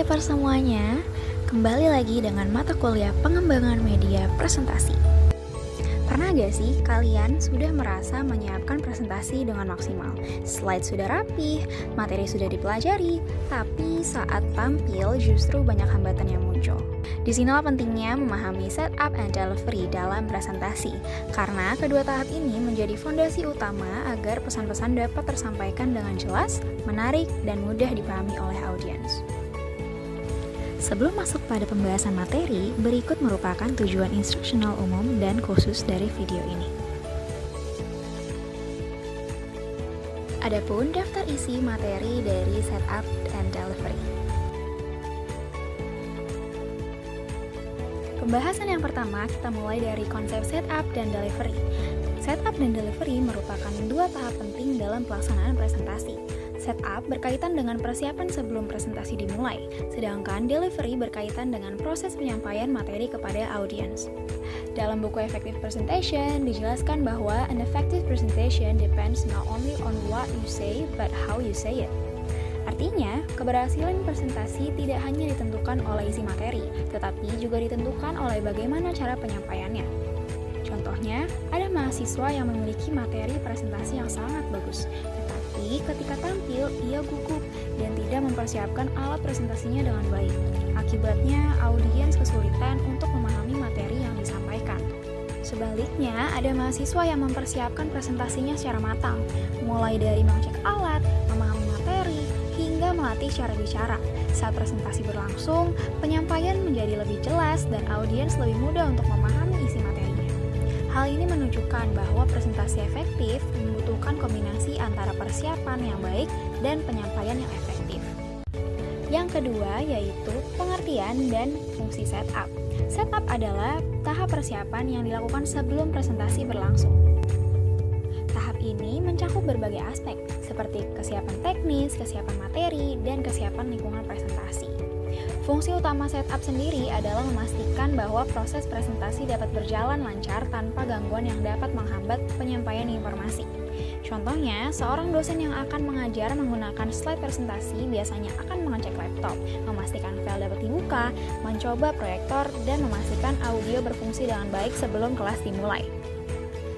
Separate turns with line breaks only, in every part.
Lovers semuanya, kembali lagi dengan mata kuliah pengembangan media presentasi. Pernah gak sih kalian sudah merasa menyiapkan presentasi dengan maksimal? Slide sudah rapi, materi sudah dipelajari, tapi saat tampil justru banyak hambatan yang muncul. Disinilah pentingnya memahami setup and delivery dalam presentasi, karena kedua tahap ini menjadi fondasi utama agar pesan-pesan dapat tersampaikan dengan jelas, menarik, dan mudah dipahami oleh audiens. Sebelum masuk pada pembahasan materi, berikut merupakan tujuan instruksional umum dan khusus dari video ini. Adapun daftar isi materi dari setup and delivery. Pembahasan yang pertama, kita mulai dari konsep setup dan delivery. Setup dan delivery merupakan dua tahap penting dalam pelaksanaan presentasi. Setup berkaitan dengan persiapan sebelum presentasi dimulai, sedangkan delivery berkaitan dengan proses penyampaian materi kepada audiens. Dalam buku Effective Presentation, dijelaskan bahwa an effective presentation depends not only on what you say, but how you say it. Artinya, keberhasilan presentasi tidak hanya ditentukan oleh isi materi, tetapi juga ditentukan oleh bagaimana cara penyampaiannya. Contohnya, ada mahasiswa yang memiliki materi presentasi yang sangat bagus, tetapi ketika tampil, ia gugup dan tidak mempersiapkan alat presentasinya dengan baik. Akibatnya, audiens kesulitan untuk memahami materi yang disampaikan. Sebaliknya, ada mahasiswa yang mempersiapkan presentasinya secara matang, mulai dari mengecek alat, memahami materi, hingga melatih cara bicara. Saat presentasi berlangsung, penyampaian menjadi lebih jelas dan audiens lebih mudah untuk memahami isi materinya. Hal ini menunjukkan bahwa presentasi efektif membutuhkan kombinasi antara persiapan yang baik dan penyampaian yang efektif. Yang kedua yaitu pengertian dan fungsi setup. Setup adalah tahap persiapan yang dilakukan sebelum presentasi berlangsung. Tahap ini mencakup berbagai aspek, seperti kesiapan teknis, kesiapan materi, dan kesiapan lingkungan presentasi. Fungsi utama setup sendiri adalah memastikan bahwa proses presentasi dapat berjalan lancar tanpa gangguan yang dapat menghambat penyampaian informasi. Contohnya, seorang dosen yang akan mengajar menggunakan slide presentasi biasanya akan mengecek laptop, memastikan file dapat dibuka, mencoba proyektor, dan memastikan audio berfungsi dengan baik sebelum kelas dimulai.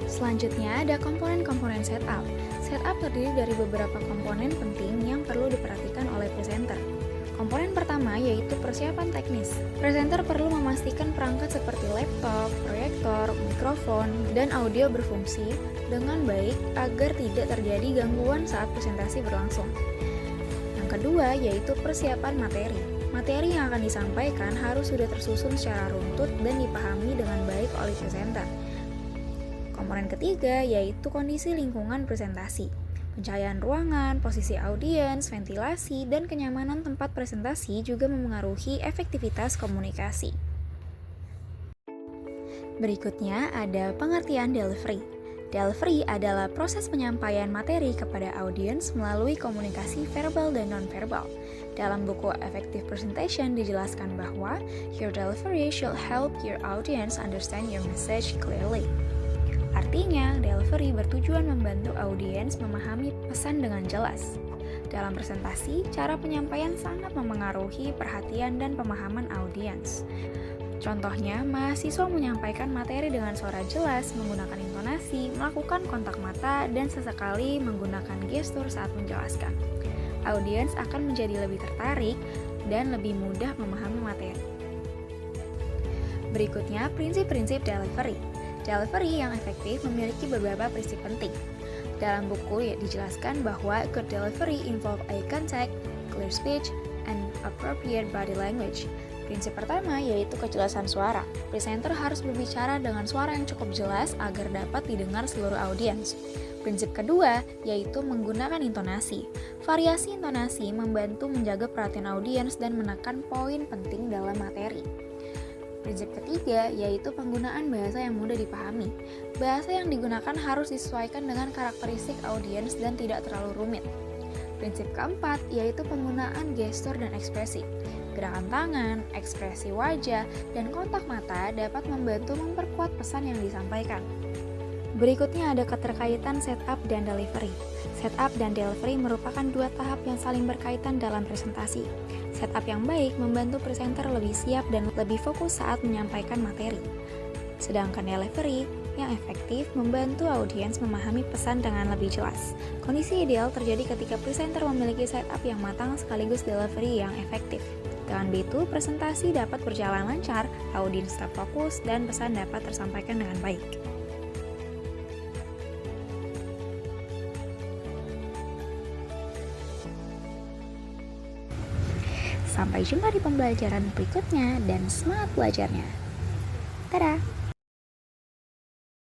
Selanjutnya ada komponen-komponen setup. Setup terdiri dari beberapa komponen penting yang perlu diperhatikan oleh presenter. Komponen pertama yaitu persiapan teknis. Presenter perlu memastikan perangkat seperti laptop, proyektor, mikrofon, dan audio berfungsi dengan baik agar tidak terjadi gangguan saat presentasi berlangsung. Yang kedua yaitu persiapan materi. Materi yang akan disampaikan harus sudah tersusun secara runtut dan dipahami dengan baik oleh presenter. Komponen ketiga yaitu kondisi lingkungan presentasi. Pencahayaan ruangan, posisi audiens, ventilasi, dan kenyamanan tempat presentasi juga memengaruhi efektivitas komunikasi. Berikutnya ada pengertian delivery. Delivery adalah proses penyampaian materi kepada audiens melalui komunikasi verbal dan non-verbal. Dalam buku Effective Presentation dijelaskan bahwa your delivery should help your audience understand your message clearly. Artinya, delivery bertujuan membantu audiens memahami pesan dengan jelas. Dalam presentasi, cara penyampaian sangat memengaruhi perhatian dan pemahaman audiens. Contohnya, mahasiswa menyampaikan materi dengan suara jelas, menggunakan intonasi, melakukan kontak mata, dan sesekali menggunakan gestur saat menjelaskan. Audiens akan menjadi lebih tertarik dan lebih mudah memahami materi. Berikutnya, prinsip-prinsip delivery. Delivery yang efektif memiliki beberapa prinsip penting. Dalam buku dijelaskan bahwa good delivery involve eye contact, clear speech, and appropriate body language. Prinsip pertama yaitu kejelasan suara. Presenter harus berbicara dengan suara yang cukup jelas agar dapat didengar seluruh audiens. Prinsip kedua yaitu menggunakan intonasi. Variasi intonasi membantu menjaga perhatian audiens dan menekan poin penting dalam materi. Prinsip ketiga yaitu penggunaan bahasa yang mudah dipahami. Bahasa yang digunakan harus disesuaikan dengan karakteristik audiens dan tidak terlalu rumit. Prinsip keempat yaitu penggunaan gestur dan ekspresi. Gerakan tangan, ekspresi wajah, dan kontak mata dapat membantu memperkuat pesan yang disampaikan. Berikutnya ada keterkaitan setup dan delivery. Setup dan delivery merupakan dua tahap yang saling berkaitan dalam presentasi. Setup yang baik membantu presenter lebih siap dan lebih fokus saat menyampaikan materi. Sedangkan delivery yang efektif membantu audiens memahami pesan dengan lebih jelas. Kondisi ideal terjadi ketika presenter memiliki setup yang matang sekaligus delivery yang efektif. Dengan begitu, presentasi dapat berjalan lancar, audiens tetap fokus, dan pesan dapat tersampaikan dengan baik. Sampai jumpa di pembelajaran berikutnya dan semangat belajarnya. Dadah!